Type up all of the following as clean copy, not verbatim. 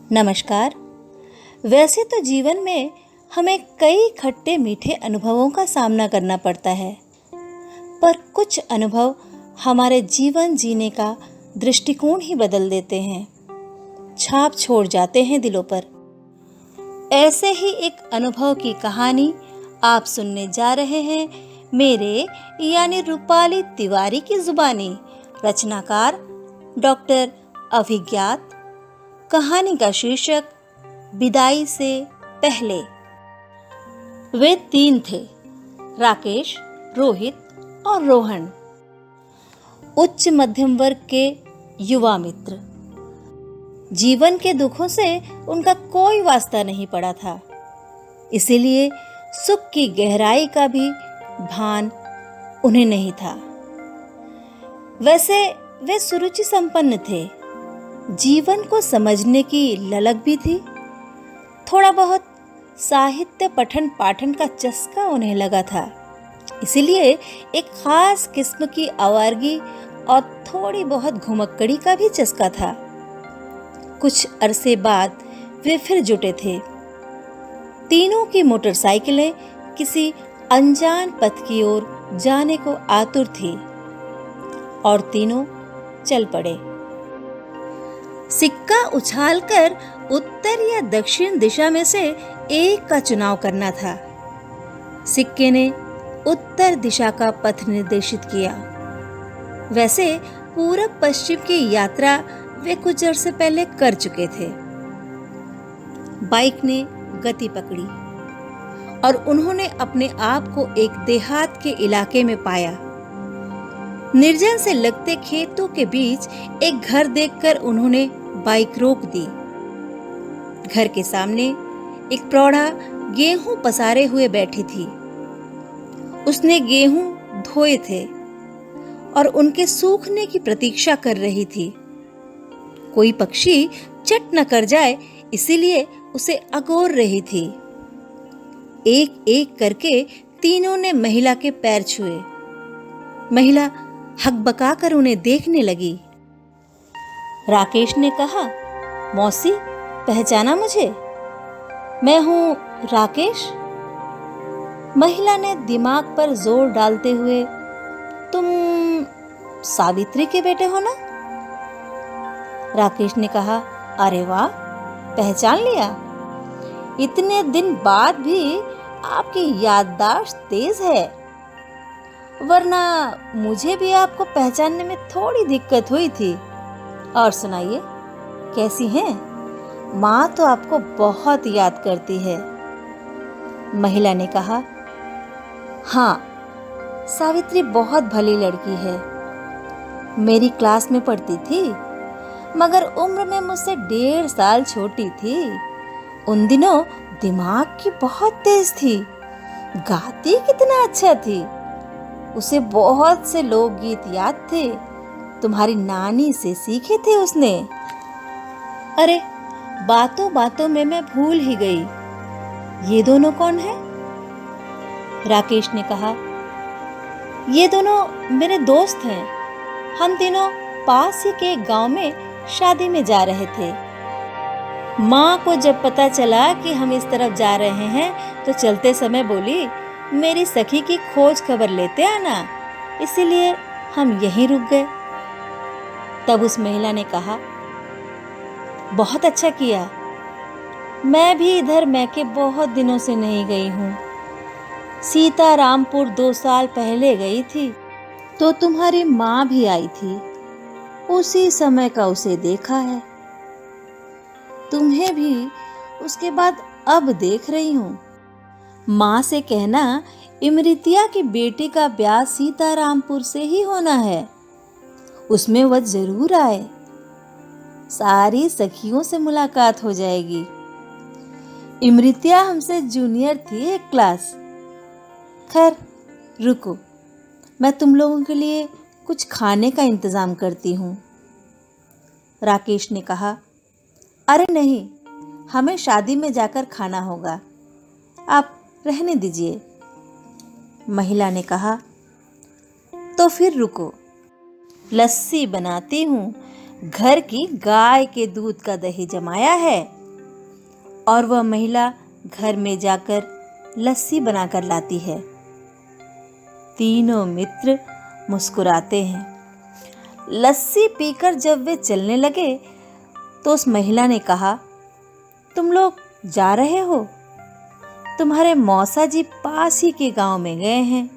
नमस्कार। वैसे तो जीवन में हमें कई खट्टे मीठे अनुभवों का सामना करना पड़ता है, पर कुछ अनुभव हमारे जीवन जीने का दृष्टिकोण ही बदल देते हैं, छाप छोड़ जाते हैं दिलों पर। ऐसे ही एक अनुभव की कहानी आप सुनने जा रहे हैं मेरे यानी रूपाली तिवारी की जुबानी। रचनाकार डॉक्टर अभिज्ञात। कहानी का शीर्षक विदाई से पहले। वे 3 थे, राकेश, रोहित और रोहन। उच्च मध्यम वर्ग के युवा मित्र। जीवन के दुखों से उनका कोई वास्ता नहीं पड़ा था, इसीलिए सुख की गहराई का भी भान उन्हें नहीं था। वैसे वे सुरुचि संपन्न थे, जीवन को समझने की ललक भी थी। थोड़ा बहुत साहित्य पठन पाठन का चस्का उन्हें लगा था, इसीलिए एक खास किस्म की आवारगी और थोड़ी बहुत घुमक्कड़ी का भी चस्का था। कुछ अरसे बाद वे फिर जुटे थे। तीनों की मोटरसाइकिलें किसी अनजान पथ की ओर जाने को आतुर थी और तीनों चल पड़े। सिक्का उछालकर उत्तर या दक्षिण दिशा में से एक का चुनाव करना था। सिक्के ने उत्तर दिशा का पथ निर्देशित किया। वैसे पूरब पश्चिम की यात्रा वे कुछ अरसे पहले कर चुके थे। बाइक ने गति पकड़ी और उन्होंने अपने आप को एक देहात के इलाके में पाया। निर्जन से लगते खेतों के बीच एक घर देखकर उन्होंने बाइक रोक दी। घर के सामने एक प्रौढ़ा गेहूं पसारे हुए बैठी थी। उसने गेहूं धोए थे और उनके सूखने की प्रतीक्षा कर रही थी। कोई पक्षी चट न कर जाए इसीलिए उसे अगोर रही थी। एक एक करके तीनों ने महिला के पैर छुए। महिला हकबका कर उन्हें देखने लगी। राकेश ने कहा, मौसी, पहचाना मुझे? मैं हूं राकेश। महिला ने दिमाग पर जोर डालते हुए, तुम सावित्री के बेटे हो ना? राकेश ने कहा, अरे वाह, पहचान लिया। इतने दिन बाद भी आपकी याददाश्त तेज है, वरना मुझे भी आपको पहचानने में थोड़ी दिक्कत हुई थी। और सुनाइए, कैसी हैं? माँ तो आपको बहुत याद करती है। महिला ने कहा, हाँ, सावित्री बहुत भली लड़की है। मेरी क्लास में पढ़ती थी, मगर उम्र में मुझसे 1.5 साल छोटी थी। उन दिनों दिमाग की बहुत तेज थी, गाती कितना अच्छा थी। उसे बहुत से लोकगीत याद थे, तुम्हारी नानी से सीखे थे उसने। अरे, बातों बातों में मैं भूल ही गई, ये दोनों कौन है? राकेश ने कहा, ये दोनों मेरे दोस्त हैं। हम तीनों पास ही के गांव में शादी में जा रहे थे। माँ को जब पता चला कि हम इस तरफ जा रहे हैं तो चलते समय बोली, मेरी सखी की खोज खबर लेते आना, इसीलिए हम यहीं रुक गए। तब उस महिला ने कहा, बहुत अच्छा किया। मैं भी इधर मैके बहुत दिनों से नहीं गई हूँ। सीतारामपुर 2 साल पहले गई थी तो तुम्हारी माँ भी आई थी, उसी समय का उसे देखा है। तुम्हें भी उसके बाद अब देख रही हूँ। माँ से कहना इमरितिया की बेटी का ब्याह सीतारामपुर से ही होना है, उसमें वह जरूर आए। सारी सखियों से मुलाकात हो जाएगी। इमरितिया हमसे जूनियर थी एक क्लास। खैर, रुको, मैं तुम लोगों के लिए कुछ खाने का इंतजाम करती हूँ। राकेश ने कहा, अरे नहीं, हमें शादी में जाकर खाना होगा, आप रहने दीजिए। महिला ने कहा, तो फिर रुको, लस्सी बनाती हूँ, घर की गाय के दूध का दही जमाया है। और वह महिला घर में जाकर लस्सी बनाकर लाती है। तीनों मित्र मुस्कुराते हैं। लस्सी पीकर जब वे चलने लगे तो उस महिला ने कहा, तुम लोग जा रहे हो? तुम्हारे मौसा जी पास ही के गांव में गए हैं।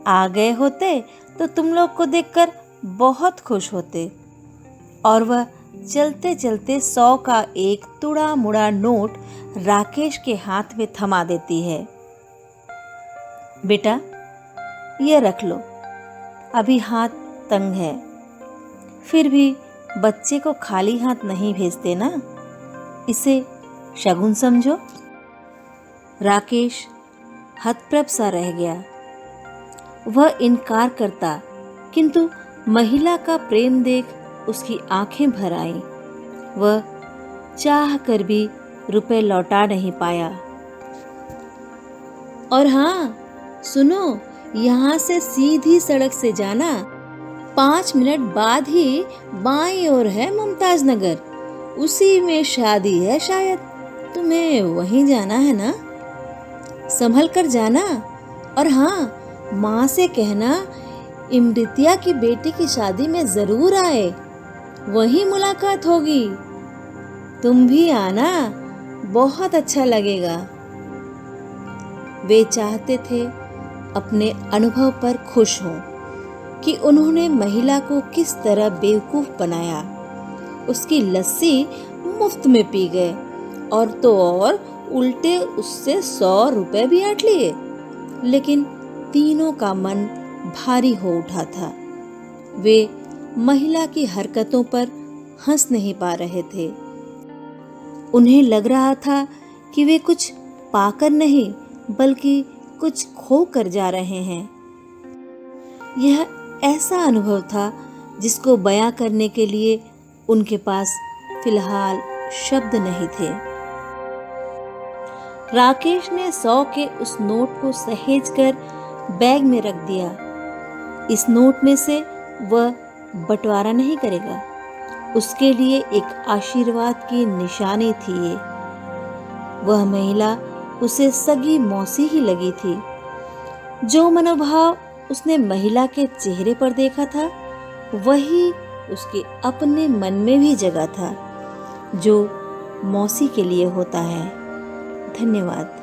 आ गए होते तो तुम लोग को देखकर बहुत खुश होते। और वह चलते चलते 100 का एक तुड़ा मुड़ा नोट राकेश के हाथ में थमा देती है। बेटा, ये रख लो, अभी हाथ तंग है। फिर भी बच्चे को खाली हाथ नहीं भेजते ना, इसे शगुन समझो। राकेश हतप्रभ सा रह गया। वह इनकार करता, किंतु महिला का प्रेम देख उसकी आंखें भर आईं। वह चाह कर भी रुपए लौटा नहीं पाया। और हाँ सुनो, यहाँ से सीधी सड़क से जाना, 5 मिनट बाद ही बाईं ओर है मुमताज नगर, उसी में शादी है शायद। तुम्हें वहीं जाना है ना? संभल कर जाना। और हाँ, माँ से कहना इमृतिया की बेटी की शादी में जरूर आए, वहीं मुलाकात होगी। तुम भी आना, बहुत अच्छा लगेगा। वे चाहते थे अपने अनुभव पर खुश हों कि उन्होंने महिला को किस तरह बेवकूफ बनाया। उसकी लस्सी मुफ्त में पी गए और तो और उल्टे उससे 100 रुपए भी ऐंठ लिए। लेकिन तीनों का मन भारी हो उठा था। वे महिला की हरकतों पर हंस नहीं पा रहे थे। उन्हें लग रहा था कि वे कुछ पाकर नहीं बल्कि कुछ खो कर जा रहे हैं। यह ऐसा अनुभव था जिसको बयां करने के लिए उनके पास फिलहाल शब्द नहीं थे। राकेश ने 100 के उस नोट को सहेजकर बैग में रख दिया। इस नोट में से वह बंटवारा नहीं करेगा, उसके लिए एक आशीर्वाद की निशानी थी ये। वह महिला उसे सगी मौसी ही लगी थी। जो मनोभाव उसने महिला के चेहरे पर देखा था, वही उसके अपने मन में भी जगा था, जो मौसी के लिए होता है। धन्यवाद।